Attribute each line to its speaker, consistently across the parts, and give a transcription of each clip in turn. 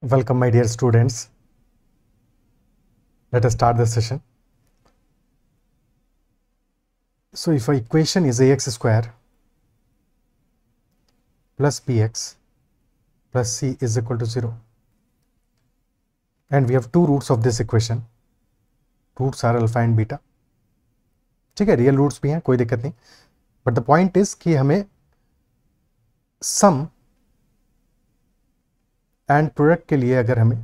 Speaker 1: Welcome, my dear students. Let us start the session. So, if our equation is ax square plus bx plus c is equal to 0, and we have two roots of this equation. Roots are alpha and beta. ठीक है, real roots भी हैं, कोई दिक्कत नहीं. But the point is कि हमें सम and product के लिए अगर हमें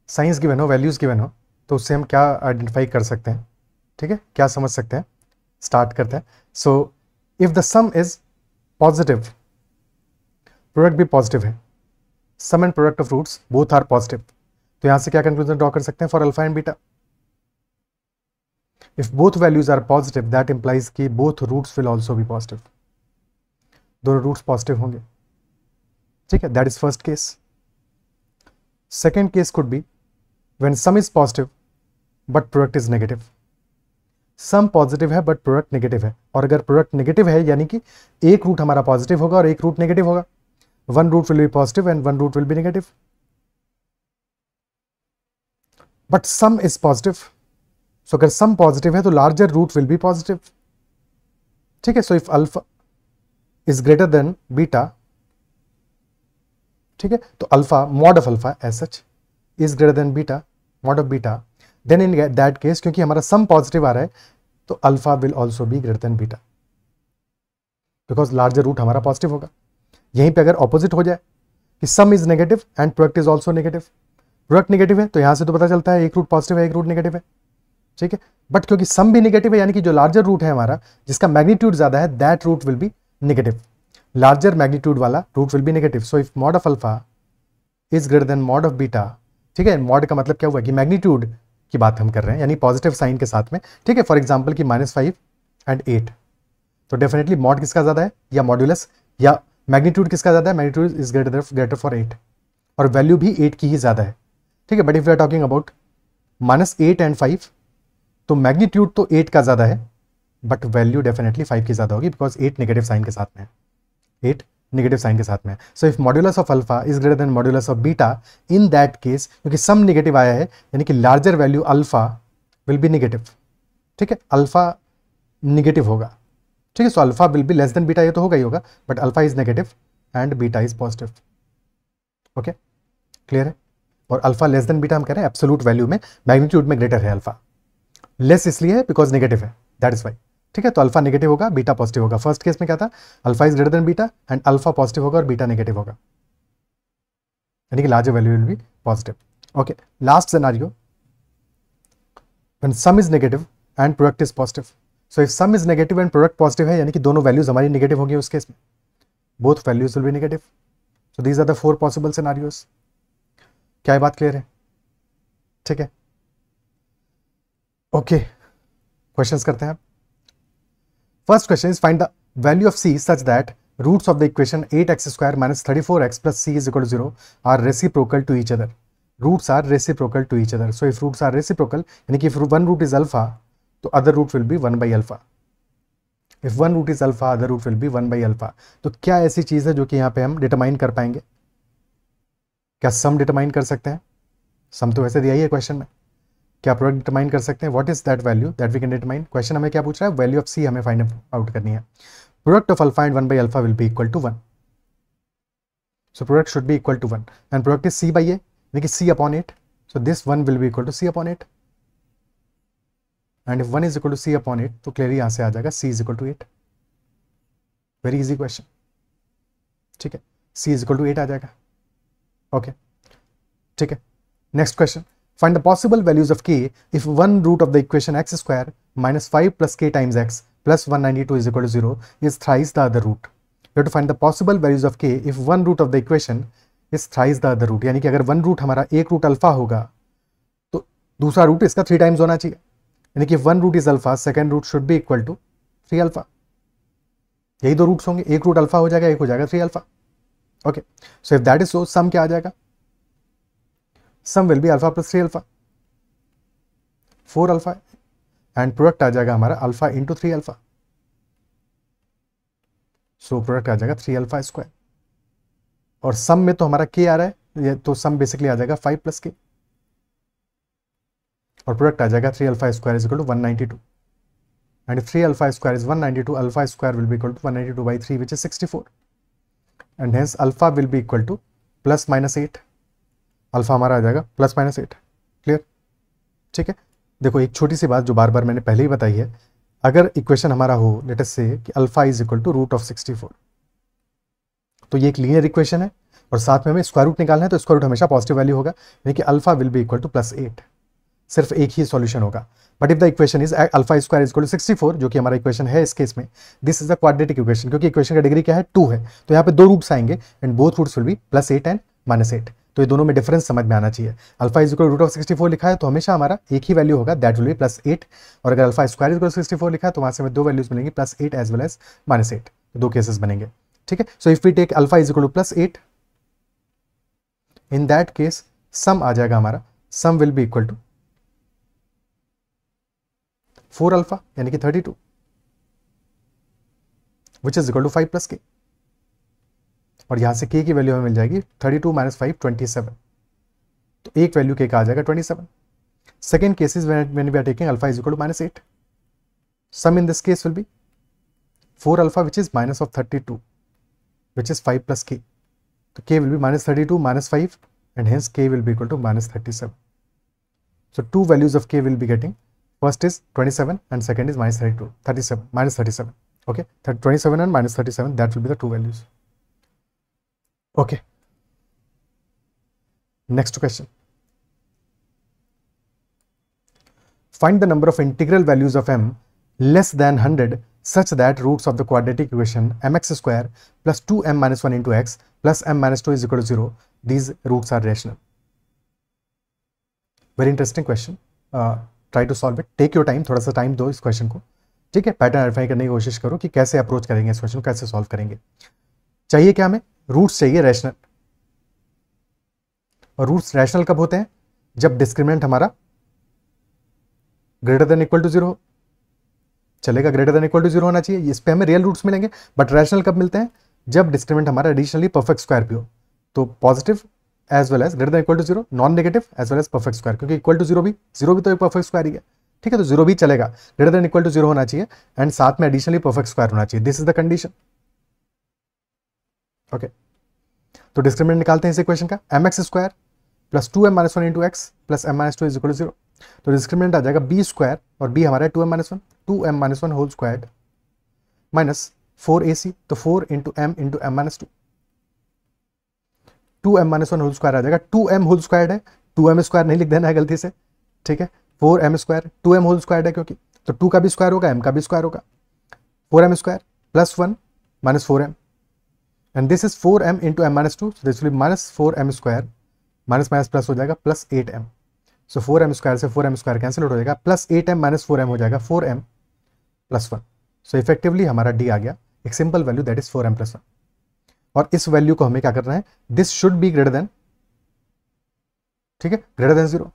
Speaker 1: साइंस गिवन हो, वैल्यूज गिवन हो, तो उससे हम क्या आइडेंटिफाई कर सकते हैं. ठीक है, क्या समझ सकते हैं. स्टार्ट करते हैं. So if the sum is positive, product भी पॉजिटिव है, sum and product of roots both are positive, तो यहां से क्या कंक्लूजन ड्रॉ कर सकते हैं for alpha and beta. If both values are positive that implies कि both roots will also be positive, दोनों रूट्स पॉजिटिव होंगे. ठीक है, that is first case. Second case could be when sum is positive but product is negative. Some positive है but product negative है, और अगर product negative है यानी कि एक रूट हमारा पॉजिटिव होगा और एक रूट नेगेटिव होगा. One root will be positive and one root will be negative. But sum is positive, so अगर सम पॉजिटिव है तो larger root will be positive. ठीक है, so if alpha is greater than beta, ठीक है, तो alpha mod of alpha as such is greater than beta mod of beta, then in that case क्योंकि हमारा sum positive आ रहा है तो alpha will also be greater than beta, because larger root हमारा पॉजिटिव होगा. यहीं पे अगर ऑपोजिट हो जाए कि sum is negative and product is also negative, product negative है तो यहां से तो पता चलता है एक रूट पॉजिटिव है एक रूट नेगेटिव है. ठीक है, बट क्योंकि सम भी नेगेटिव है यानी कि जो लार्जर रूट है हमारा, जिसका मैग्नीट्यूड ज्यादा है, that root will be negative. Larger magnitude वाला root will be negative. So if mod of alpha is greater than mod of beta, ठीक है, मॉड का मतलब क्या हुआ कि मैग्नीट्यूड की बात हम कर रहे हैं यानी पॉजिटिव साइन के साथ में. ठीक है, फॉर एग्जांपल कि -5 एंड 8, तो डेफिनेटली मॉड किसका ज्यादा है या मॉड्यूलस या मैग्नीट्यूड किसका ज्यादा है, मैग्नीट्यूड इज ग्रेटर फॉर 8 और वैल्यू भी 8 की ही ज्यादा है. ठीक है, but if we are talking about -8 and 5, तो मैग्नीट्यूड तो 8 का ज्यादा है बट वैल्यू डेफिनेटली 5 की ज्यादा होगी बिकॉज 8 नेगेटिव साइन के साथ में है. 8 नेगेटिव साइन के साथ में. So if modulus of alpha is greater then modulus of beta, in that case क्योंकि सम नेगेटिव आया है यानी कि larger value alpha will be negative. ठीक है, अल्फा नेगेटिव होगा. ठीक है, so alpha will be less than beta, ये तो होगा ही होगा, but alpha is negative and beta is positive. Okay, clear है. और अल्फा लेस देन बीटा हम कह रहे हैं एब्सोल्यूट वैल्यू में, मैग्नीट्यूड में ग्रेटर है अल्फा. लेस इसलिए है बिकॉज नेगेटिव है, दैट इज वाई. ठीक है, तो अल्फा नेगेटिव होगा बीटा पॉजिटिव होगा. फर्स्ट केस में क्या था, alpha is greater than beta and alpha positive होगा और बीटा नेगेटिव होगा, यानी कि larger value will be positive. Okay, last scenario when sum is negative and product is positive. So if some is negative and product positive है यानी कि दोनों values हमारी नेगेटिव होंगी उस केस में, both values will be negative. So these are the 4 possible scenarios. क्या ये बात क्लियर है? ठीक है, ओके, क्वेश्चंस करते हैं. First question is find the value of c such that roots of the equation 8x square minus 34x plus c is equal to 0 are reciprocal to each other. Roots are reciprocal to each other. So if roots are reciprocal, यानी कि if one root is alpha, तो other root will be 1 by alpha. If one root is alpha, other root will be 1 by alpha. तो क्या ऐसी चीज है जो कि यहाँ पे हम डिटरमाइन कर पाएंगे? क्या सम डिटरमाइन कर सकते हैं? सम तो वैसे दिया ही है क्वेश्चन में. क्या प्रोडक्ट डिटरमाइन कर सकते हैं? What is that value that we can determine? Question हमें क्या पूछ रहा है? वैल्यू ऑफ सी हमें फाइंड आउट करनी है. Product of alpha and 1 by alpha will be equal to 1. So product should be equal to 1 and product is C by ए यानी कि C upon 8. So this 1 will be equal to C upon 8 and if 1 is equal to C upon 8 तो clearly यहां से आ जाएगा C is equal to 8. Very easy question. ठीक है, सी is equal to 8 आ जाएगा. ओके, ठीक है, next question. Find the possible values of k if one root of the equation x square minus 5 plus k times x plus 192 is equal to 0 is thrice the other root. You have to find the possible values of k if one root of the equation is thrice the other root. यानी कि अगर one root हमारा एक root alpha होगा तो दूसरा root इसका 3 times होना चाहिए. यानी कि one root is alpha, second root should be equal to 3 alpha. यही दो रूट्स होंगे, एक रूट अल्फा हो जाएगा, एक हो जाएगा 3 alpha. Okay, so if that is so, sum क्या आ जाएगा? Sum will be alpha plus 3 alpha, 4 alpha, and product आ जाएगा हमारा alpha into 3 alpha. So product आ जाएगा 3 अल्फा स्क्वायर. और सम में तो हमारा के आ रहा है ये तो सम बेसिकली आ जाएगा 5 + k और प्रोडक्ट आ जाएगा 3 alpha square is equal to 192 and 3 alpha square is 192, alpha square will be equal to 192/3 which is 64 and hence alpha will be equal to +-8। Alpha हमारा आ जाएगा +-8। क्लियर? ठीक है। देखो एक छोटी सी बात जो बार बार मैंने पहले ही बताई है, अगर इक्वेशन हमारा हो लेट अस से कि अल्फा इज इक्वल टू √64, तो ये एक लीनियर इक्वेशन है और साथ में हमें स्क्वायर रूट निकालना है, तो स्क्वायर रूट हमेशा पॉजिटिव वैल्यू होगा, यानी कि alpha will be equal to +8। सिर्फ एक ही सॉल्यूशन होगा। But if the equation is alpha square is equal to 64, जो कि हमारा इक्वेशन है इस केस में, this is the quadratic equation, क्योंकि इक्वेशन का डिग्री क्या है 2 है, तो यहाँ पे 2 रूट्स आएंगे and both roots will be +8 and -8। तो ये दोनों में डिफरेंस समझ में आना चाहिए। अल्फा इज इक्वल टू √64 लिखा है तो हमेशा हमारा एक ही वैल्यू होगा, दैट विल बी +8, और अगर alpha square is equal to 64 लिखा है तो वहां से हमें 2 वैल्यूज मिलेंगी, +8 एज वेल एज -8, तो 2 केसेस बनेंगे। ठीक है। So if we take alpha is equal to +8, in that case sum आ जाएगा हमारा, sum will be equal to 4 alpha यानी कि 32 which is equal to 5 + k, और यहां से k की वैल्यू हमें मिल जाएगी 32 - 5 27, तो एक वैल्यू k का आ जाएगा 27। Second case is when we are taking alpha is equal to -8, sum in this case will be 4 alpha which is -32 which is 5 + k, तो k will be -32 - 5 and hence k will be equal to -37. So two values of k will be getting, first is 27 and second is -37. Okay, 27 and -37, that will be the two values. Okay, next question. Find the number of integral values of m less than 100 such that roots of the quadratic equation mx square plus 2m - 1 into x plus m - 2 is equal to 0, these roots are rational. Very interesting question. Try to solve it. Take your time, थोड़ा सा time दो इस question को। ठीक है, pattern identify करने की कोशिश करो कि कैसे अप्रोच करेंगे इस क्वेश्चन को, कैसे सॉल्व करेंगे। चाहिए क्या हमें? रूट्स चाहिए रैशनल, और रूट्स रैशनल कब होते हैं? जब डिस्क्रिमिनेंट हमारा ग्रेटर देन इक्वल टू 0 चलेगा, ग्रेटर देन इक्वल टू 0 होना चाहिए, इस पे हमें रियल रूट्स मिलेंगे। बट रैशनल कब मिलते हैं? जब डिस्क्रिमिनेंट हमारा एडिशनली परफेक्ट स्क्वायर पे हो, तो positive as well as greater than equal to 0, non negative as well as perfect square, क्योंकि इक्वल टू 0 भी तो एक परफेक्ट स्क्वायर ही है। ठीक है, तो 0 भी चलेगा, ग्रेटर देन इक्वल टू 0 होना चाहिए एंड साथ में एडिशनली परफेक्ट स्क्वायर होना चाहिए, this is the condition. Okay, तो डिस्क्रिमिनेंट निकालते हैं इस इक्वेशन का, mx square plus 2m - 1 into x plus m - 2 is equal to 0, तो डिस्क्रिमिनेंट आ जाएगा b स्क्वायर, और b हमारा है 2m - 1, 2m - 1 whole square minus 4ac, तो 4 into m into m - 2, 2m - 1 whole square आ जाएगा, 2m होल स्क्वायर है, 2m square नहीं लिख देना है गलती से। ठीक है, 4m square, 2m whole square है क्योंकि, तो 2 का भी स्क्वायर होगा, m का भी स्क्वायर होगा, 4m square plus 1 minus 4m, and this is 4m into m - 2, this will B minus 4m square, minus minus plus हो जाएगा प्लस 8m, सो 4m स्क्वायर से 4m स्क्वायर कैंसिल आउट हो जाएगा, plus 8m minus 4m हो जाएगा 4m plus 1, so effectively हमारा d आ गया एक simple value, that is 4m plus 1। और इस वैल्यू को हमें क्या करना है? This should be greater than, ठीक है, greater than 0।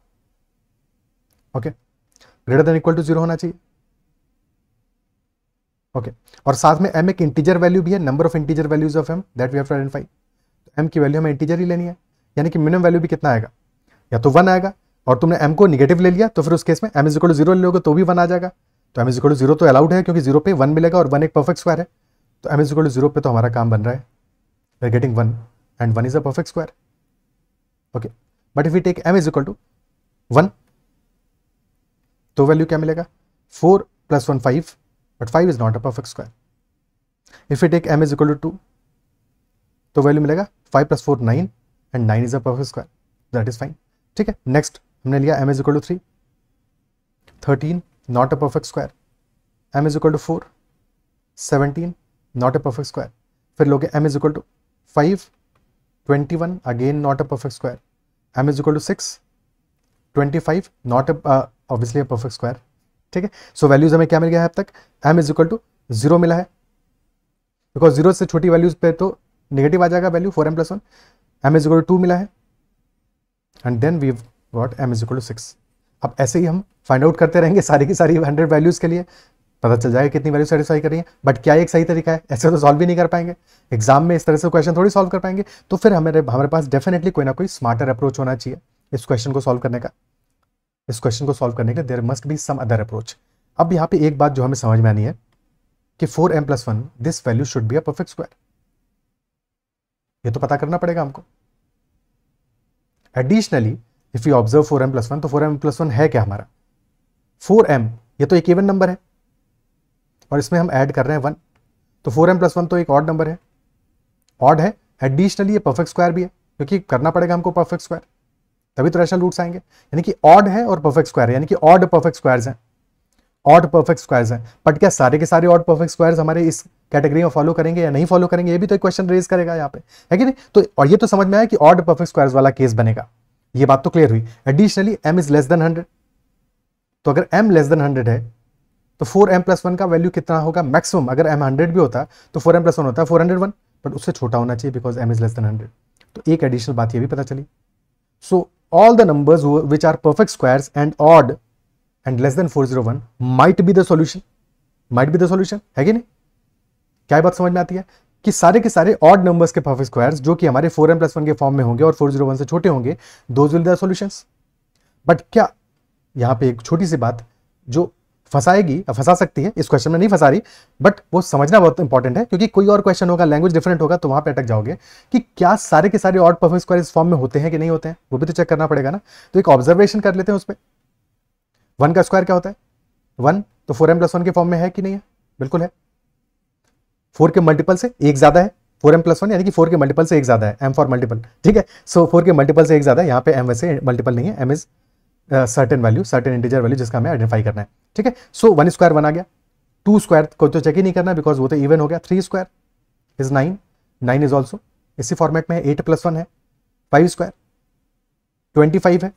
Speaker 1: Okay, greater than equal to 0 होना चाहिए। ओके, और साथ में m एक इंटीजर वैल्यू भी है, number of integer values of m that we have to identify, m की वैल्यू हमें इंटीजर ही लेनी है, यानी कि मिनिमम वैल्यू भी कितना आएगा? या तो 1 आएगा, और तुमने m को निगेटिव ले लिया तो फिर उस केस में m इज इक्वल टू 0 ले लोगे तो भी 1 आ जाएगा, तो m इज इक्वल टू 0 तो अलाउड है क्योंकि 0 पे 1 मिलेगा और 1 एक परफेक्ट स्क्वायर है, तो m इज इक्वल टू 0 पे तो हमारा काम बन रहा है, we are getting 1 and 1 is a perfect square. Okay, but if we take m is equal to 1, तो वैल्यू क्या मिलेगा? 4 + 1 5, but 5 is not a perfect square. If we take m is equal to 2, तो value मिलेगा 5 + 4 9 and 9 is a perfect square, that is fine. ठीक है, next हमने लिया m is equal to 3, 13 not a perfect square, m is equal to 4, 17 not a perfect square, फिर लोगे m is equal to 5, 21 again not a perfect square, m is equal to 6, 25 not obviously a perfect square. ठीक है, so values हमें क्या मिल गया है अब तक? m इज इक्वल टू 0 मिला है, बिकॉज 0 से छोटी वैल्यूज पे तो नेगेटिव आ जाएगा value, 4m + 1, m is equal to 2 मिला है, and then we got m is equal to 6। अब ऐसे ही हम फाइंड आउट करते रहेंगे सारी की सारी 100 वैल्यूज के लिए, पता चल जाएगा कितनी वैल्यू सेटिस्फाई कर रही है। बट क्या एक सही तरीका है? ऐसे तो सॉल्व भी नहीं कर पाएंगे एग्जाम में, इस तरह से क्वेश्चन थोड़ी सॉल्व कर पाएंगे। तो फिर हमारे पास डेफिनेटली कोई ना कोई स्मार्टर अप्रोच होना चाहिए इस क्वेश्चन को सॉल्व करने का। इस क्वेश्चन को सॉल्व करने के लिए there must be some other approach. अब यहाँ पे एक बात जो हमें समझ में आनी है कि 4m+1 this value should be a perfect square. ये तो पता करना पड़ेगा हमको। Additionally if you observe 4m+1, तो 4m+1 है क्या हमारा? 4m ये तो एक इवन नंबर है और इसमें हम ऐड कर रहे हैं 1, तो 4m+1 तो एक ऑड नंबर है, ऑड है। एडिशनली ये परफेक्ट स्क्वायर भी है, क्योंकि करना पड़ेगा हमको परफेक्ट स्क्वायर, तभी तो रैशनल रूट्स आएंगे। यानी कि ऑड है और परफेक्ट स्क्वायर है, यानी कि ऑड परफेक्ट स्क्वायर्स हैं, ऑड परफेक्ट स्क्वायर्स हैं। बट क्या सारे के सारे ऑड परफेक्ट स्क्वायर्स हमारे इस कैटेगरी में फॉलो करेंगे या नहीं फॉलो करेंगे, ये भी तो एक क्वेश्चन रेज करेगा यहाँ पे, है कि नहीं? तो और ये तो समझ में आया कि ऑड परफेक्ट स्क्वायर्स वाला केस बनेगा, ये बात तो क्लियर हुई। Additionally m is less than 100, तो अगर m लेस देन 100 है तो 4m+1 का वैल्यू कितना होगा मैक्सिमम? अगर m 100 भी होता तो 4m+1 होता है 401, बट उससे छोटा होना चाहिए because m is less than 100। तो एक एडिशनल बात ये भी पता चली। So all the numbers which are perfect squares and odd and less than 401 might be the solution, might be the solution, है कि नहीं? क्या बात समझ में आती है कि सारे के सारे ऑड नंबर्स के परफेक्ट स्क्वायर्स जो कि हमारे 4m+1 के फॉर्म में होंगे और 401 से छोटे होंगे, those will the solutions. But क्या यहां पे एक छोटी सी बात जो फंसाएगी, फंसा सकती है, इस क्वेश्चन में नहीं फंसा रही, बट वो समझना बहुत इंपॉर्टेंट है, क्योंकि कोई और क्वेश्चन होगा, लैंग्वेज डिफरेंट होगा, तो वहां पे अटक जाओगे कि क्या सारे के सारे ऑड परफेक्ट स्क्वायर इस फॉर्म में होते हैं कि नहीं होते हैं, वो भी तो चेक करना पड़ेगा ना। तो एक ऑब्जर्वेशन कर लेते हैं उस पर। 1 का स्क्वायर क्या होता है? 1, तो 4m+1 के फॉर्म में है कि नहीं है? बिल्कुल है। 4 के मल्टीपल से एक ज्यादा है, 4m+1 यानी कि 4 के मल्टीपल से एक ज्यादा है, m फॉर मल्टीपल, ठीक है। सो 4 के मल्टीपल से एक ज्यादा है, यहाँ पे m वैसे मल्टीपल नहीं है, m is certain value, certain integer value जिसका हमें आइडेंटिफाई करना है, ठीक है। सो 1 स्क्वायर 1 आ गया, 2 स्क्वायर को तो चेक ही नहीं करना बिकॉज वो तो इवन हो गया। 3 स्क्वायर इज 9, 9 इज ऑल्सो इसी फॉर्मेट में है। 8+1 है, 5 स्क्वायर 25 है,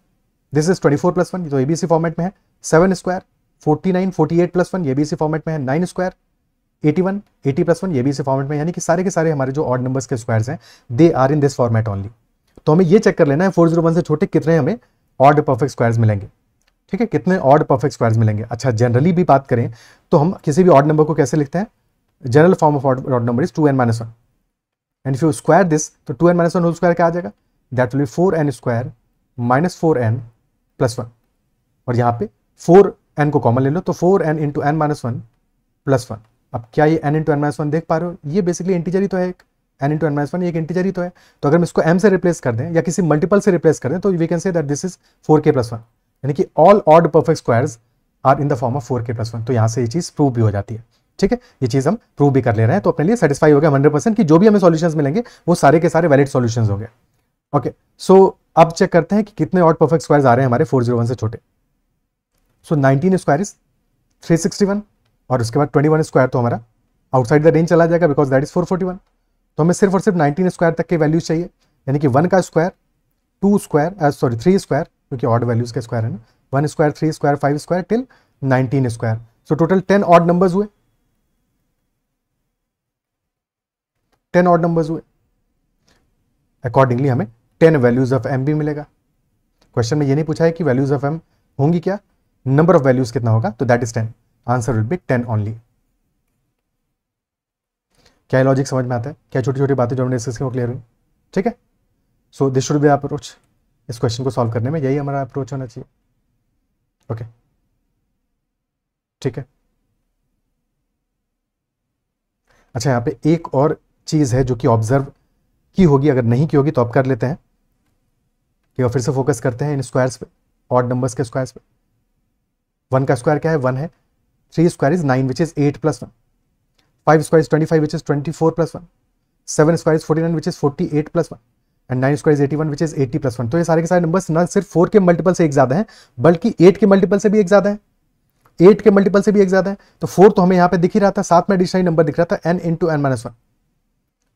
Speaker 1: दिस इज 24+1, तो ये भी इसी फॉर्मेट में है। 7 स्क्वायर 49, 48+1 ये भी इसी फॉर्मेट में है। 9 स्क्वायर 81, 80+1 ये भी इसी फॉर्मेट में, यानी कि सारे के सारे हमारे जो ऑड नंबर्स के स्क्वायर्स हैं they are in this format only. तो हमें ये चेक कर लेना है 401 से छोटे कितने हमें ऑड परफेक्ट स्क्वायर्स मिलेंगे, ठीक है, कितने ऑड परफेक्ट स्क्वायर्स मिलेंगे। अच्छा, जनरली भी बात करें तो हम किसी भी ऑड नंबर को कैसे लिखते हैं? General form of odd number is 2n-1, and if you square this तो 2n-1 होल स्क्वायर क्या आ जाएगा? That will B 4n square minus 4n+1, और यहाँ पे 4n को कॉमन ले लो तो 4n इंटू n-1+1। अब क्या ये n इंटू n-1 देख पा रहे हो? ये बेसिकली इंटीजर ही तो है, एक n इंटू n-1 एक इंटीजर ही तो है। तो अगर हम इसको m से रिप्लेस कर दें या किसी मल्टीपल से रिप्लेस कर दें तो we can say that this is 4k+1, यानी कि all odd perfect squares are in the form of 4k+1। तो यहाँ से ये चीज प्रूव भी हो जाती है, ठीक है, ये चीज हम प्रूव भी कर ले रहे हैं। तो अपने लिए सेटिस्फाई हो गया 100% कि जो भी हमें सॉल्यूशंस मिलेंगे वो सारे के सारे वैलिड सॉल्यूशंस हो गए। ओके, सो अब चेक करते हैं कि कितने ऑड परफेक्ट स्क्वायर्स आ रहे हैं हमारे 401 से छोटे। सो 19 स्क्वायर इज 361, और उसके बाद 21 स्क्वायर तो हमारा आउटसाइड द रेंज चला जाएगा बिकॉज दैट इज 441। तो हमें सिर्फ और सिर्फ 19 स्क्वायर तक के वैल्यूज चाहिए, यानी कि 1 का स्क्वायर 2 स्क्वायर 3 स्क्वायर, क्योंकि ऑड वैल्यूज के स्क्वायर है ना, 1 square 3 square 5 square till 19 square. So total 10 odd numbers हुए, 10 ऑड नंबर्स हुए। अकॉर्डिंगली हमें 10 वैल्यूज ऑफ m भी मिलेगा। क्वेश्चन में ये नहीं पूछा है कि वैल्यूज ऑफ m होंगी क्या, नंबर ऑफ वैल्यूज कितना होगा, तो that is 10, answer will be 10 only. क्या लॉजिक समझ में आता है? क्या छोटी छोटी बातें जो हमने डिस्कस की वो क्लियर हुई, ठीक है। So this should B approach, इस क्वेश्चन को सॉल्व करने में यही हमारा अप्रोच होना चाहिए। ओके, ठीक है। अच्छा, यहाँ पे एक और चीज है जो कि ऑब्जर्व की होगी, अगर नहीं की होगी तो अब कर लेते हैं कि फिर से फोकस करते हैं इन स्क्वायर्स पे, ऑड नंबर्स के स्क्वायर्स पे। 1 का स्क्वायर क्या है? 1 है। 3 square is 9 which is 8+1। 5 square is 25 which is 24+1। 7 square is 49 which is 48+1, and 9 square is 81 which is 80+1। तो ये सारे के सारे नंबर्स ना सिर्फ 4 के मल्टीपल से एक ज्यादा है बल्कि 8 के मल्टीपल से भी एक ज्यादा है, 8 के मल्टीपल से भी एक ज्यादा है। तो 4 तो हमें यहाँ पे दिख ही रहा था, साथ में एडिशनल नंबर दिख रहा था n into n-1,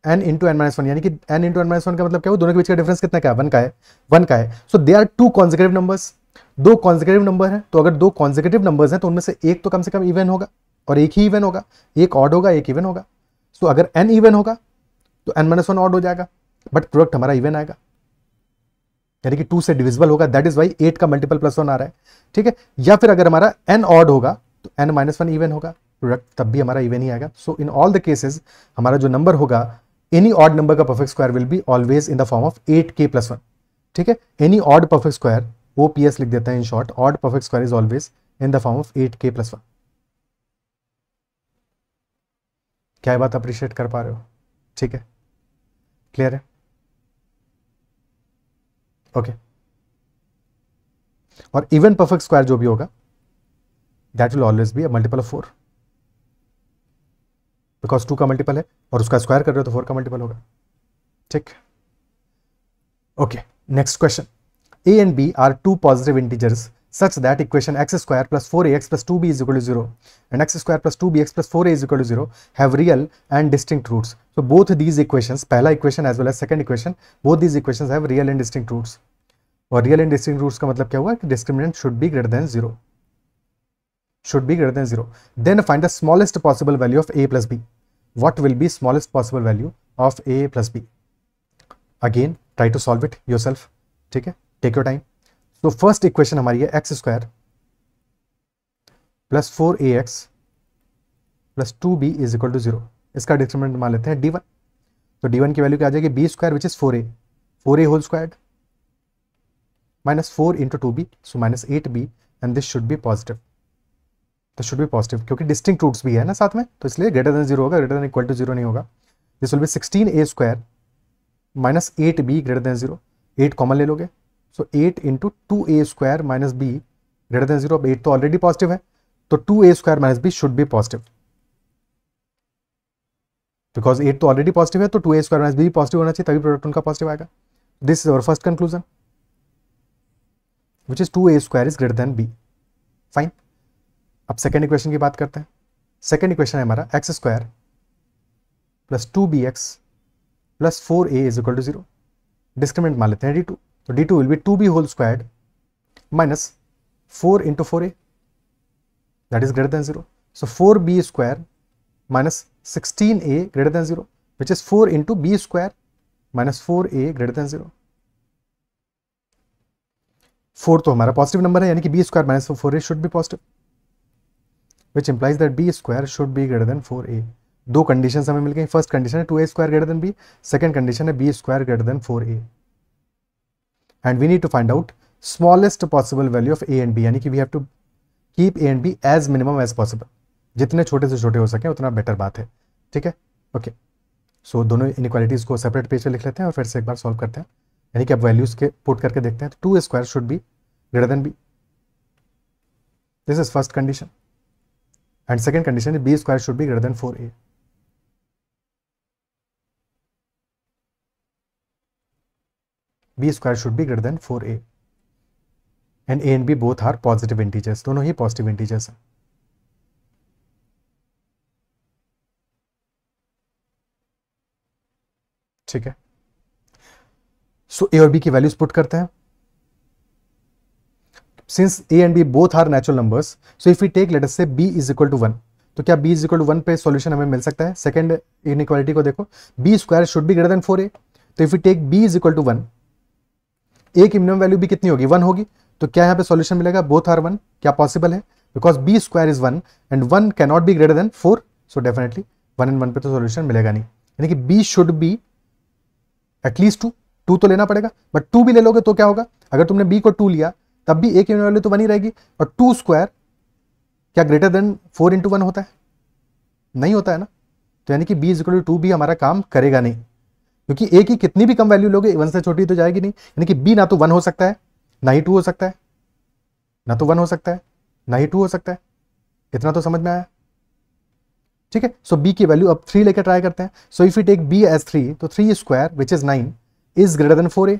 Speaker 1: n into n-1, यानी कि n इंटू n-1 का मतलब क्या हो, दोनों के बीच का डिफरेंस कितना का है? 1 का है, 1 का है। So they are 2 consecutive numbers, 2 consecutive number है। तो अगर 2 कॉन्सेक्यूटिव नंबर्स हैं तो उनमें से एक तो कम से कम इवन होगा और एक ही इवन होगा, एक ऑड होगा एक इवन होगा। सो अगर n इवन होगा तो n-1 ऑड हो जाएगा, बट प्रोडक्ट हमारा इवन आएगा, यानी कि 2 से डिविजिबल होगा। दैट इज वाई 8 का मल्टीपल +1 आ रहा है, ठीक है। या फिर अगर हमारा n ऑड होगा तो n-1 इवन होगा, प्रोडक्ट, तब भी हमारा इवन ही आएगा. सो इन ऑल द केसेस हमारा जो नंबर होगा, एनी ऑड नंबर का perfect square will be always in the form of 8k + 1. ठीक है, any odd perfect square, OPS लिख देते हैं in short, odd perfect square is always in the form of 8k + 1. क्या ये बात अप्रिशिएट कर पा रहे हो? ठीक है, क्लियर है? ओके. और इवन परफेक्ट स्क्वायर जो भी होगा, that will always be a multiple of 4, because 2 का मल्टीपल है और उसका स्क्वायर कर रहे हो तो 4 का मल्टीपल होगा. ठीक. Okay, next question. A and B are two positive integers such that equation x square plus 4ax plus 2b is equal to 0 and x square plus 2bx plus 4a is equal to 0 have real and distinct roots. So both these equations, पहला equation as well as second equation, both these equations have real and distinct roots. और real and distinct roots का मतलब क्या हुआ कि discriminant should be greater than 0. Should be greater than 0. Then find the smallest possible value of a plus b. What will be smallest possible value of a plus b? Again, try to solve it yourself. ठीक है, take your time. तो first equation हमारी है x square plus 4ax plus 2b is equal to 0. इसका determinant मान लेते हैं d1. तो d1 की वैल्यू क्या आ जाएगी? b square which is 4a whole squared minus 4 into 2b, so minus 8b, and this should be positive. तो शुड बी पॉजिटिव क्योंकि डिस्टिंक्ट रूट्स भी है ना साथ में, तो इसलिए ग्रेटर देन 0 होगा, ग्रेटर देन इक्वल टू 0 नहीं होगा. This will B 16a square minus 8b greater than 0. 8 common ले लोगे, सो 8 into 2a square minus b greater than 0. 8 तो ऑलरेडी पॉजिटिव है, तो 2a square minus b should be positive, because 8 तो already positive है, तो 2a square minus b positive होना चाहिए, तभी प्रोडक्ट उनका पॉजिटिव आएगा. This is our first conclusion, which is 2a square is greater than b. Fine. अब second equation की बात करते हैं. सेकेंड इक्वेशन है हमारा x square plus 2bx plus 4a is equal to 0. Discriminant मान लेते हैं d2. तो d2 will be 2b whole squared minus 4 into 4a, that is greater than 0. So 4b square minus 16a greater than 0, which is 4 into b square minus 4a greater than 0. 4 तो हमारा positive number है, यानी कि b square minus 4a should be positive, which implies that b square should be greater than 4a. दो condition हमें मिल गई. First condition है 2a square greater than b, second condition है b square greater than 4a. And we need to find out smallest possible value of a and b, यानी कि we have to keep a and b as minimum as possible. जितने छोटे से छोटे हो सके उतना बेटर बात है. ठीक है, ओके. सो दोनों इनइक्वालिटीज को सेपरेट पेज पे लिख लेते हैं और फिर से एक बार सॉल्व करते हैं, यानी कि अब वैल्यूज के पुट करके देखते हैं. तो 2a square should be greater than b, this is first condition. And second condition है b square should be greater than 4a. b square should be greater than 4a and a and b both are positive integers. दोनों ही positive integers हैं. ठीक है, सो a और b की values put करते हैं. Since a and b both are natural numbers, so if we take let us say b is equal to 1, तो क्या b is equal to 1 पे सॉल्यूशन हमें मिल सकता है? सेकेंड इनइक्वालिटी को देखो, b square should be greater than 4a. तो if we take b is equal to 1, a की मिनिमम वैल्यू भी कितनी होगी? 1 होगी. तो क्या यहाँ पे सॉल्यूशन मिलेगा? Both are 1. क्या पॉसिबल है? Because b square is 1 and 1 can not be greater than 4, so definitely 1 and 1 पे तो सॉल्यूशन मिलेगा नहीं, यानी कि b शुड बी एटलीस्ट 2 तो लेना पड़ेगा. बट 2 भी ले लोगे तो क्या होगा? अगर तुमने b को 2 लिया तब भी a की मिनिमम वैल्यू तो 1 ही रहेगी. और 2 स्क्वायर क्या ग्रेटर देन 4 इंटू 1 होता है? नहीं होता है ना. तो यानी कि b इज इक्वल टू 2 भी हमारा काम करेगा नहीं, क्योंकि a की कितनी भी कम वैल्यू लोगे 1 से छोटी तो जाएगी नहीं. यानी कि b ना तो 1 हो सकता है, ना ही 2 हो सकता है, ना तो 1 हो सकता है, ना ही 2 हो सकता है. इतना तो समझ में आया? ठीक है, सो b की वैल्यू अब 3 लेकर ट्राई करते हैं. So if you take b as 3, तो 3 square which is 9 is greater than 4a.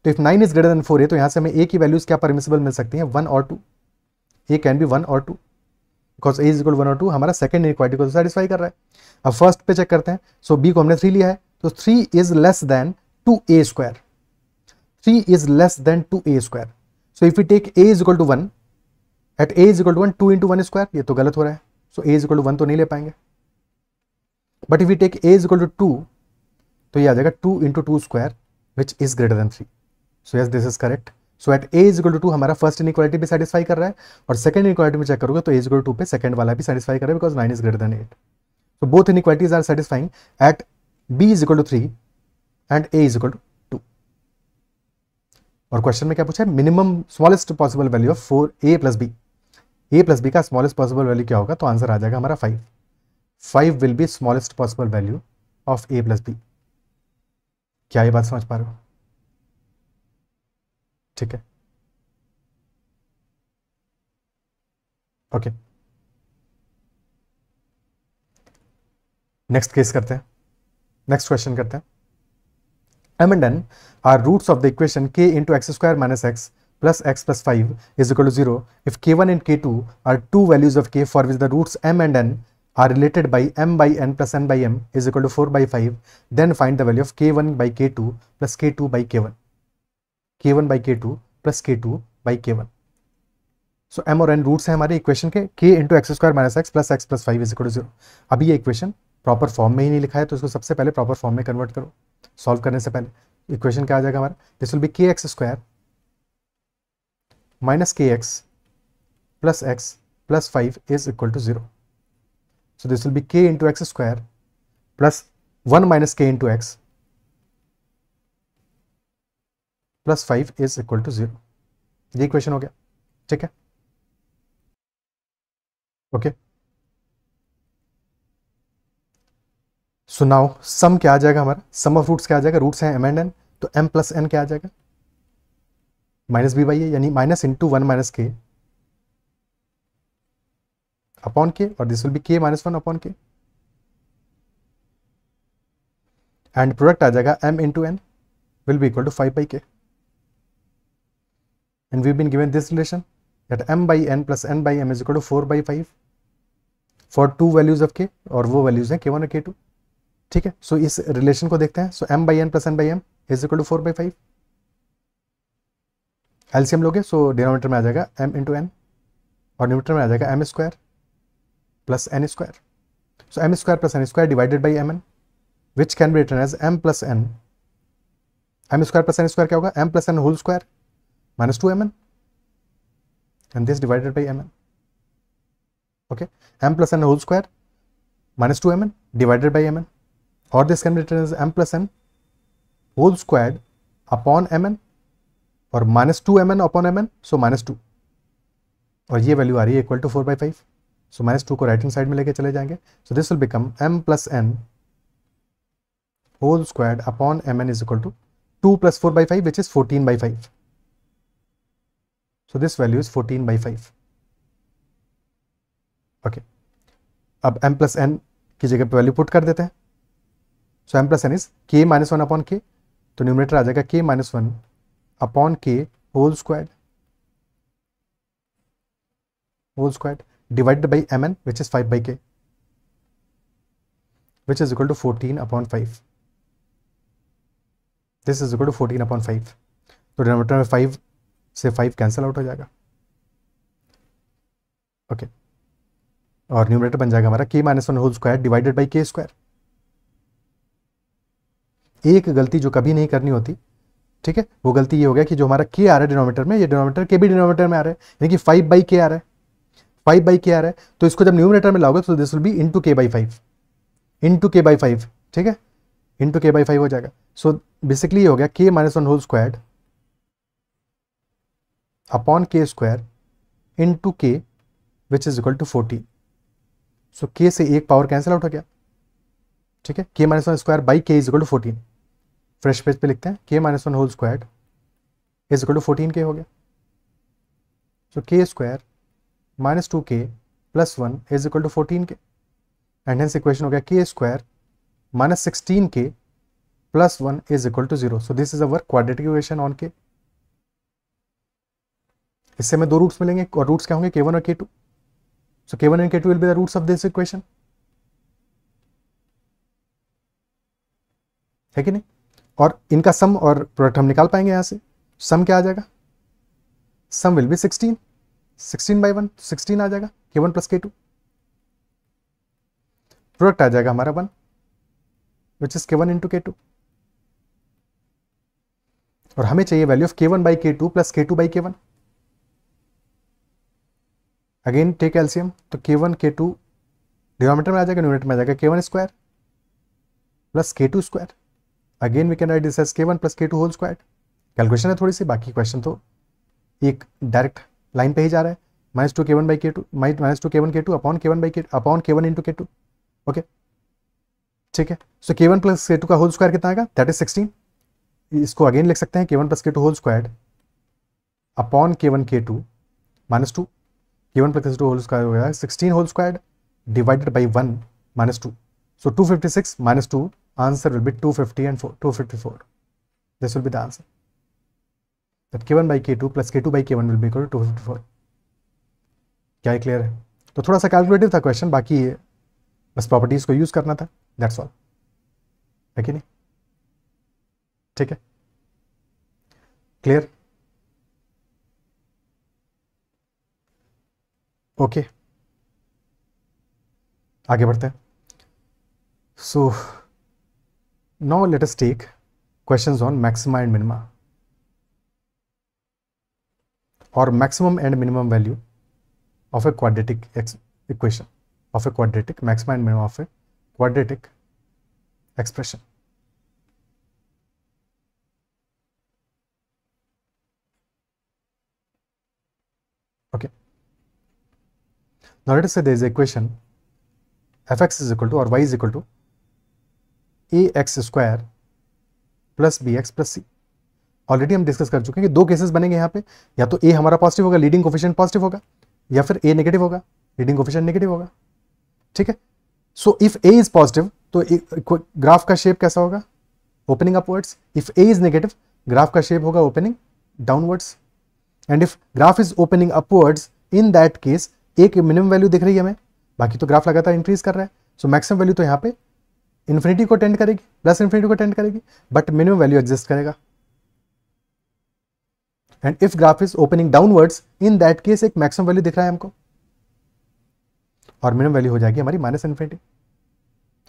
Speaker 1: तो if 9 is greater than 4a, तो यहां से हमें a की वैल्यूज क्या परमिसिबल मिल सकती हैं? 1 और 2. a कैन बी 1 और 2, बिकॉज a इज इक्वल 1 और 2 हमारा सेकंड इनइक्वालिटी को सेटिस्फाई कर रहा है. अब फर्स्ट पे चेक करते हैं. सो b को हमने 3 लिया है, तो 3 is less then 2a square. 3 is less than 2a square. So if we take a is equal to 1, at a is equal to 1, 2 into 1 square, ये तो गलत हो रहा है. So a is equal to 1 तो नहीं ले पाएंगे. But if we take a is equal to 2, तो ये आ जाएगा 2 into 2 square, which is greater than 3. So yes, this is correct. So at a is equal to 2 हमारा फर्स्ट इनइक्वालिटी भी satisfy कर रहा है, और सेकंड इनइक्वालिटी में चेक करोगे तो ए इज इक्वल टू 2 पे सेकंड वाला भी सेटिस्फाई कर रहा है, because 9 is greater then 8. So both inequalities are satisfying at b is equal to 3 and a is equal to 2. और क्वेश्चन में क्या पूछा है, minimum smallest possible value of 4a plus b. a plus b का smallest possible value क्या होगा, तो answer आ जाएगा हमारा 5. 5 will be smallest possible value of a plus b. क्या ये बात समझ पा रहे हो? ठीक है, ओके. नेक्स्ट केस करते हैं, नेक्स्ट क्वेश्चन करते हैं. m and n are roots of the equation k into x square minus x plus x plus 5 is equal to 0 if k1 and k2 are two values of k for which the roots m and n are related by m by n plus n by m is equal to 4 by 5. Then find the value of k1 by k2 plus k2 by k1. k1 by k2 plus k2 by k1. So m और n roots हैं हमारे equation के, k into x square minus x plus x plus 5 is equal to 0. अभी ये equation proper form में ही नहीं लिखा है, तो इसको सबसे पहले प्रॉपर फॉर्म में कन्वर्ट करो. सॉल्व करने से पहले इक्वेशन क्या आ जाएगा हमारा, this will be K X square minus K X plus 5 is equal to 0. So this will be K into x square plus 1 minus K into x plus 5 is equal to 0. ये equation हो गया, ठीक है, okay. So now some क्या आ जाएगा हमारा, सम of roots क्या आ जाएगा, रूट्स हैं m एंड n, तो m प्लस n क्या आ जाएगा, माइनस बी बाई ए, यानी minus into 1 minus k upon k, और this will be k minus 1 upon k, and product आ जाएगा m into n will be equal to 5 by k. And we been given this relation that m by n plus n by m is equal to 4 by 5 for two values of k, और वो values हैं k1 और k2, ठीक है. सो इस relation को देखते हैं. So m by n plus n by m is equal to 4 by 5. LCM लोगे, सो डिनोमिनेटर में आ जाएगा m इंटू n और न्यूमरेटर में आ जाएगा m square plus n square. So m square plus n square divided by mn which can be written as m plus n. m square plus n square क्या होगा, m plus n whole square minus 2mn and this divided by mn. Okay, m plus n whole square minus 2mn divided by mn, or this can be written as m plus n whole squared upon mn और minus 2mn upon mn, so minus 2, और ये value आ रही है equal to 4 by 5. So minus 2 को right hand side में लेके चले जाएंगे. So this will become m plus n whole squared upon mn is equal to 2 plus 4 by 5 which is 14 by 5. So this value is 14 by 5. Okay. अब m plus n की जगह पे value put कर देते हैं. So m plus n is k minus 1 upon k, तो numerator आ जाएगा k minus 1 upon k whole squared divided by mn which is 5 by k which is equal to 14 upon 5. This is equal to 14 upon 5. तो denominator में 5 से 5 cancel out हो जाएगा, okay. और numerator बन जाएगा हमारा k minus 1 whole square divided by k square. एक गलती जो कभी नहीं करनी होती, ठीक है, वो गलती ये हो गया कि जो हमारा k आ रहा है डिनोमिनेटर में, ये डिनोमिनेटर के भी डिनोमिनेटर में आ रहा है, यानी कि 5 बाई के आ रहा है, 5 बाई के आ रहा है. तो इसको जब न्यूमरेटर में लाओगे तो दिस विल बी इंटू के बाई 5, इंटू के बाई 5, ठीक है, इंटू के बाई 5 हो जाएगा. सो बेसिकली ये हो गया k minus 1 whole square upon k square into k which is equal to 14. So k से एक पावर कैंसिल आउट हो गया, ठीक है. K minus 1 square by k is equal to 14. Fresh page पे लिखते हैं k minus 1 whole square is equal to 14 k हो गया. So k square minus 2k plus 1 is equal to 14 k, and hence equation हो गया k square minus 16k plus 1 is equal to 0. So this is our quadratic equation on k. इससे हमें दो roots मिलेंगे, और roots क्या होंगे, k1 और k2. So k1 and k2 will be the roots of this equation, है कि नहीं. और इनका सम और प्रोडक्ट हम निकाल पाएंगे यहां से. सम क्या आ जाएगा, सम विल बी 16 बाई 1, 16 आ जाएगा k1 प्लस k2. प्रोडक्ट आ जाएगा हमारा 1 which is k1 into k2. और हमें चाहिए value of k1 by k2 plus k2 by k1। Again take LCM, तो k1 k2 डिनोमिनेटर में आ जाएगा, न्यूमरेटर में आ जाएगा k1 square plus k2 square. Again we can write this as k1 plus k2 whole square. Calculation है थोड़ी सी, बाकी क्वेश्चन तो एक डायरेक्ट लाइन पे ही जा रहा है। -2 k1 by k2 -2 k1 k2 upon k1 by k2 upon k1 into k2। Okay ठीक है, सो k1 प्लस k2 का होल स्क्वायर कितना आएगा, दैट इज 16। इसको अगेन लिख सकते हैं k1 plus k2 whole square upon k1 k2 -2, k1 plus k2 whole square हो गया 16 whole square divided by 1 -2, so 256 -2, answer will be 250 and 254. This will be the answer, that k1 by k2 plus k2 by k1 will be equal to 254. क्या है, clear है? तो थोड़ा सा calculative था question, बाकी बस प्रॉपर्टीज को यूज करना था, दैट्स ऑल, है कि नहीं? ठीक है, क्लियर? ओके आगे बढ़ते हैं। सो now let us take questions on maxima and minima or maximum and minimum value of a quadratic equation, of a quadratic maxima and minimum of a quadratic expression. Okay, now let us say there is an equation fx is equal to or y is equal to ax square plus b x plus c. Already हम discuss कर चुके हैं कि दो cases बनेंगे यहाँ पे, या तो ए हमारा पॉजिटिव होगा, लीडिंग कोफिशिएंट पॉजिटिव होगा, या फिर ए नेगेटिव होगा, लीडिंग कोफिशिएंट नेगेटिव होगा। ठीक है, so if A is positive तो ग्राफ का शेप कैसा होगा, opening upwards. If A is negative graph का शेप होगा opening downwards. And if graph is opening upwards in that case एक मिनिमम वैल्यू दिख रही है हमें, बाकी तो ग्राफ लगातार इंक्रीज कर रहा है, सो मैक्सिमम वैल्यू तो यहाँ पे इन्फिनिटी को टेंड करेगी, प्लस इन्फिनिटी को टेंड करेगी, बट मिनिमम वैल्यू एग्जिस्ट करेगा। And if graph is opening downwards in that case एक मैक्सिमम वैल्यू दिख रहा है हमको, और मिनिमम वैल्यू हो जाएगी हमारी माइनस इन्फिनिटी।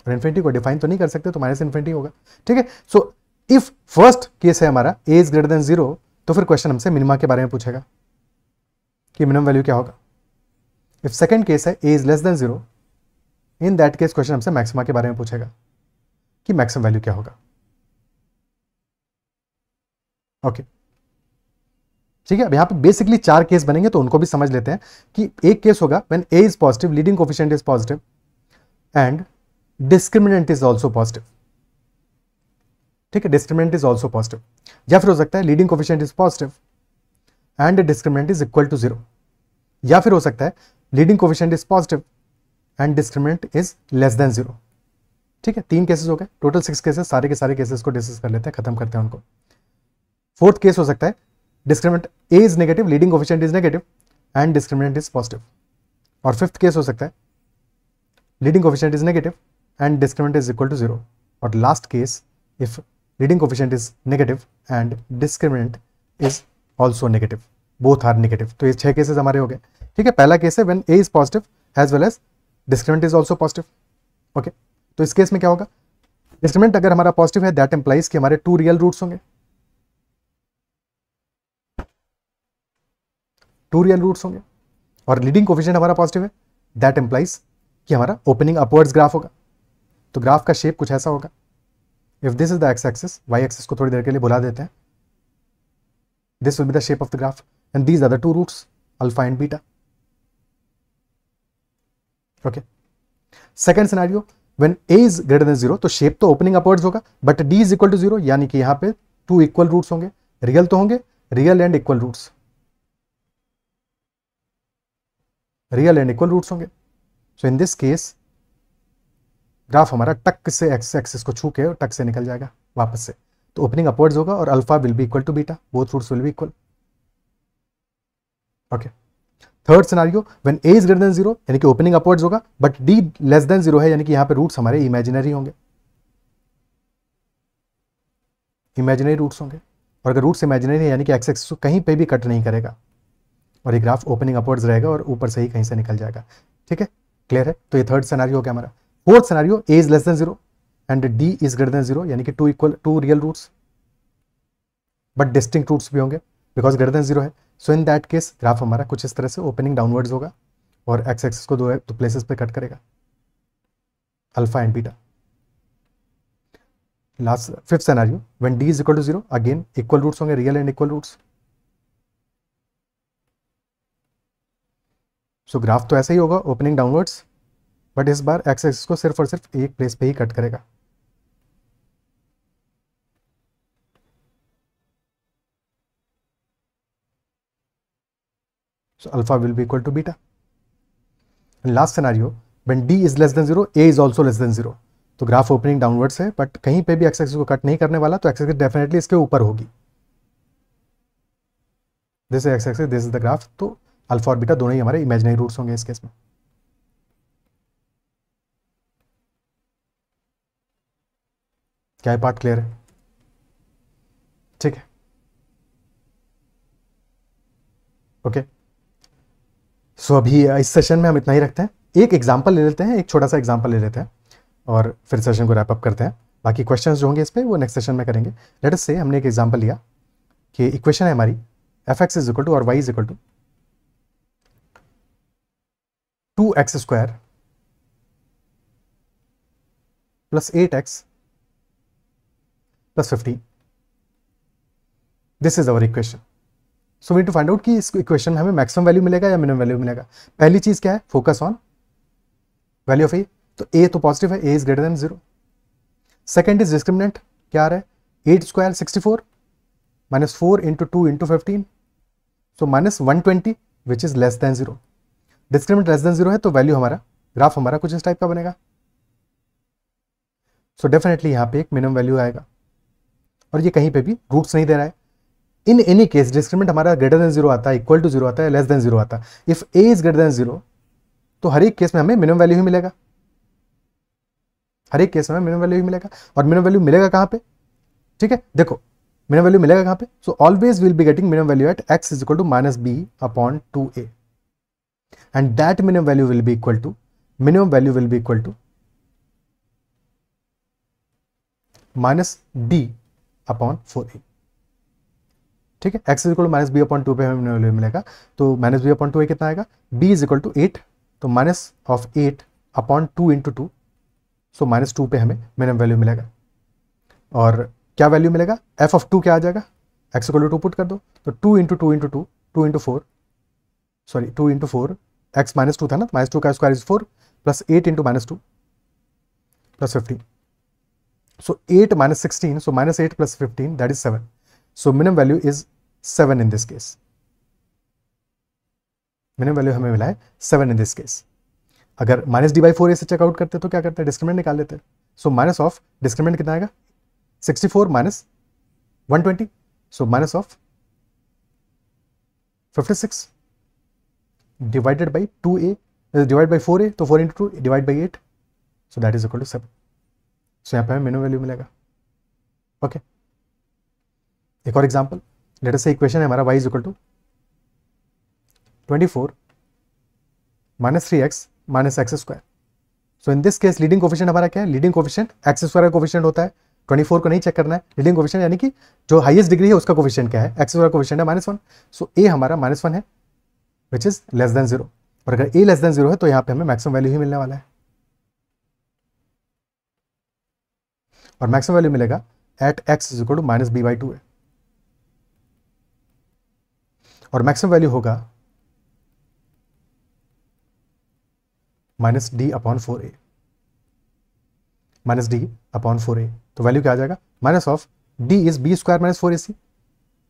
Speaker 1: और इन्फिनिटी को डिफाइन तो नहीं कर सकते, तो माइनस इन्फिनिटी होगा। ठीक है, सो इफ फर्स्ट केस है हमारा ए इज ग्रेटर देन 0, तो फिर क्वेश्चन हमसे मिनिमा के बारे में पूछेगा कि मिनिमम वैल्यू क्या होगा। इफ सेकंड केस है A is less than 0, in that case question हमसे मैक्सिमा के बारे में पूछेगा कि मैक्सिमम वैल्यू क्या होगा। ओके ठीक है, अब यहां पे बेसिकली 4 केस बनेंगे, तो उनको भी समझ लेते हैं कि एक केस होगा when a is positive, leading coefficient is positive and discriminant is also positive. ठीक है, डिस्क्रिमिनेंट इज आल्सो पॉजिटिव, या फिर हो सकता है leading coefficient is positive and discriminant is equal to 0, या फिर हो सकता है leading coefficient is positive and discriminant is less than 0। ठीक है, 3 केसेस हो गए, टोटल 6 केसेस, सारे के सारे केसेस को डिस्कस कर लेते हैं, खत्म करते हैं उनको। फोर्थ केस हो सकता है discriminant a is negative, leading coefficient is negative and discriminant is positive. और फिफ्थ केस हो सकता है leading coefficient is negative and discriminant is equal to 0। और last case if leading coefficient is negative and discriminant is also negative, both are negative. तो ये 6 cases हमारे हो गए। ठीक है, पहला केस है when a is positive as well as discriminant is also positive. Okay, तो इस केस में क्या होगा, डिस्क्रिमिनेंट अगर हमारा पॉजिटिव है दैट इंप्लाइज कि हमारे 2 रियल रूट्स होंगे, 2 रियल रूट्स होंगे। और लीडिंग कोफिशिएंट हमारा पॉजिटिव है दैट इंप्लाइज कि हमारा ओपनिंग अपवर्ड्स ग्राफ होगा। तो ग्राफ का शेप कुछ ऐसा होगा। If this is the x axis, y axis को थोड़ी देर के लिए भुला देते हैं, this will be the shape of the graph and these are the 2 roots alpha and beta. Okay, second scenario when a is greater than 0, तो shape तो ओपनिंग अपवर्ड्स होगा, but d is equal to 0, यानी कि यहां पे 2 equal roots होंगे, real तो होंगे, real and equal roots, real and equal roots होंगे। So in this case graph हमारा टक से एक्स एक्सिस को छू के टक से निकल जाएगा वापस से, तो ओपनिंग अपवर्ड्स होगा और alpha will be equal to beta, both roots will be equal. Okay, third scenario when a is greater than 0, यानी कि ओपनिंग अपवर्ड्स होगा, बट d लेस देन 0 है, यानी कि यहां पे रूट्स हमारे इमेजिनरी होंगे, इमेजिनरी रूट्स होंगे। और अगर रूट्स इमेजिनरी है यानी कि एक्स एक्सिस को कहीं पे भी कट नहीं करेगा, और ये ग्राफ ओपनिंग अपवर्ड्स रहेगा और ऊपर से ही कहीं से निकल जाएगा। ठीक है, क्लियर है? तो ये थर्ड सिनेरियो हो गया हमारा। Fourth scenario a is less than 0 and d is greater than 0, यानी कि 2 real roots, but distinct roots भी होंगे बिकॉज ग्रेटर देन 0 है. So in that case graph हमारा कुछ इस तरह से ओपनिंग डाउनवर्ड्स होगा और एक्स एक्सिस को दो प्लेसेस पे कट करेगा, alpha and beta. Last fifth scenario, when D is equal to 0, again equal roots होंगे, real and equal roots. So graph तो ऐसा ही होगा ओपनिंग डाउनवर्ड्स, बट इस बार एक्स एक्सिस को सिर्फ और सिर्फ एक प्लेस पे ही कट करेगा. So alpha will be equal to beta. And last scenario, when d is less than 0, a is also less than 0. तो ग्राफ ओपनिंग डाउनवर्ड्स है बट कहीं पे भी एक्स एक्सिस को कट नहीं करने वाला, तो एक्स एक्सिस डेफिनेटली इसके ऊपर होगी. This is x axis, this is the graph. तो अल्फा और बीटा दोनों ही हमारे इमेजिनरी रूट्स होंगे इस केस में. क्या है पार्ट क्लियर है? ठीक है, ओके. सो अभी इस सेशन में हम इतना ही रखते हैं. एक एग्जांपल ले लेते हैं, एक छोटा सा एग्जांपल ले लेते हैं और फिर सेशन को रैप अप करते हैं. बाकी क्वेश्चंस जो होंगे इस पे वो नेक्स्ट सेशन में करेंगे. लेट अस से हमने एक एग्जांपल लिया कि इक्वेशन है हमारी F X is equal to और Y is equal to 2x square plus 8x plus 15. This is our equation. So we need to find out कि इस इक्वेशन में हमें मैक्सिमम वैल्यू मिलेगा या मिनिमम वैल्यू मिलेगा. पहली चीज क्या है, focus on value of A. तो ए तो पॉजिटिव है, A is greater than 0. Second is discriminant, क्या आ रहा है 8 square 64 minus 4 into 2 into 15, so minus 120 which is less than 0. Discriminant less than 0 है तो वैल्यू हमारा ग्राफ हमारा कुछ इस टाइप का बनेगा. सो डेफिनेटली यहाँ पे एक मिनिमम वैल्यू आएगा और ये कहीं पे भी रूट्स नहीं दे रहा है. इन एनी केस डिस्क्रिमिनेंट हमारा ग्रेटर देन 0 आता है, इक्वल टू 0 आता है, लेस देन 0 आता है. If A is greater than 0 तो हर एक केस में हमें मिनिमम वैल्यू ही मिलेगा, हर एक केस में मिनिमम वैल्यू ही मिलेगा. और मिनिमम वैल्यू मिलेगा कहां पे? ठीक है, देखो मिनिमम वैल्यू मिलेगा कहां पे. So always will be getting minimum value at x is equal to minus b upon 2a and that minimum value will be equal to minus D upon 4a. ठीक है, x is equal to minus b upon 2 पे हमें value मिलेगा. तो minus b upon 2 कितना आएगा, b is equal to 8, तो minus of 8 upon 2 into 2, so minus 2 पे हमें मिनिमम वैल्यू मिलेगा. और क्या वैल्यू मिलेगा, f ऑफ 2 क्या आ जाएगा, x इक्वल टू 2 पुट कर दो, तो 2 into 2 into 2, 2 into 4, sorry 2 into 4, x minus 2 था ना, माइनस 2 का square is 4 plus 8 into minus 2 plus 15, so 8 minus 16, so minus 8 plus 15 that is 7. So minimum value is 7 in this case. Minimum value हमें मिला है 7 इन this case. अगर minus D by 4 से checkout करते तो क्या करते हैं, डिस्क्रिमिनेंट निकाल लेते हैं. सो माइनस ऑफ डिस्क्रिमिनेंट कितना आएगा 64 minus 120, so minus of 56 divided by 2a divide by 4a, तो 4 into 2 divide by 8, so that is equal to 7. So यहाँ पे हमें मिनिमम वैल्यू मिलेगा. ओके, एक और एग्जांपल लेट अस से इक्वेशन है हमारा y is equal to 24 minus 3x minus x square. So in this case leading coefficient हमारा क्या है, लीडिंग कोफिशिएंट एक्स स्क्वायर का कोफिशिएंट होता है. 24 को नहीं चेक करना है, लीडिंग कोफिशिएंट यानी कि जो हाईएस्ट डिग्री है उसका कोफिशिएंट क्या है, एक्स स्क्वायर कोफिशिएंट है -1. सो a हमारा -1 है विच इज लेस देन 0. और अगर a लेस देन 0 है तो यहाँ पे हमें मैक्सिमम वैल्यू ही मिलने वाला है. और मैक्सिमम वैल्यू मिलेगा at x is equal to minus b by 2 है. और मैक्सिमम वैल्यू होगा minus D upon 4a, minus D upon 4a. तो वैल्यू क्या आ जाएगा, minus of D is b square minus 4ac,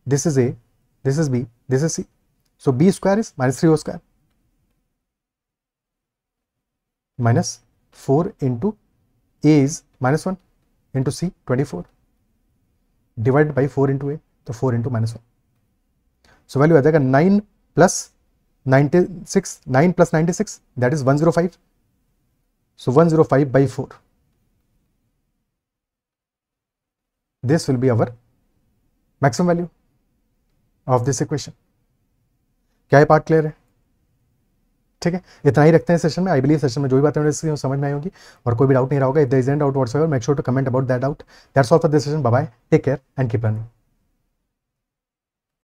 Speaker 1: this is a, this is b, this is c. So b square is minus 3 square minus 4 into a is -1 into c 24 divide by 4 into a, तो 4 into -1. So value आ जाएगा 9 plus 96, 9 plus 96 that is 105. So 105 by 4, this will be our maximum value of this equation. क्या ये part clear है? ठीक है, इतना ही रखते हैं सेशन में. आई बिलीव सेशन में जो भी बातें हैं समझ में आई होंगी और कोई भी डाउट नहीं रहा होगा. If there is any doubt whatsoever make sure to comment about that doubt. That's all for this session. Bye bye, take care and keep learning.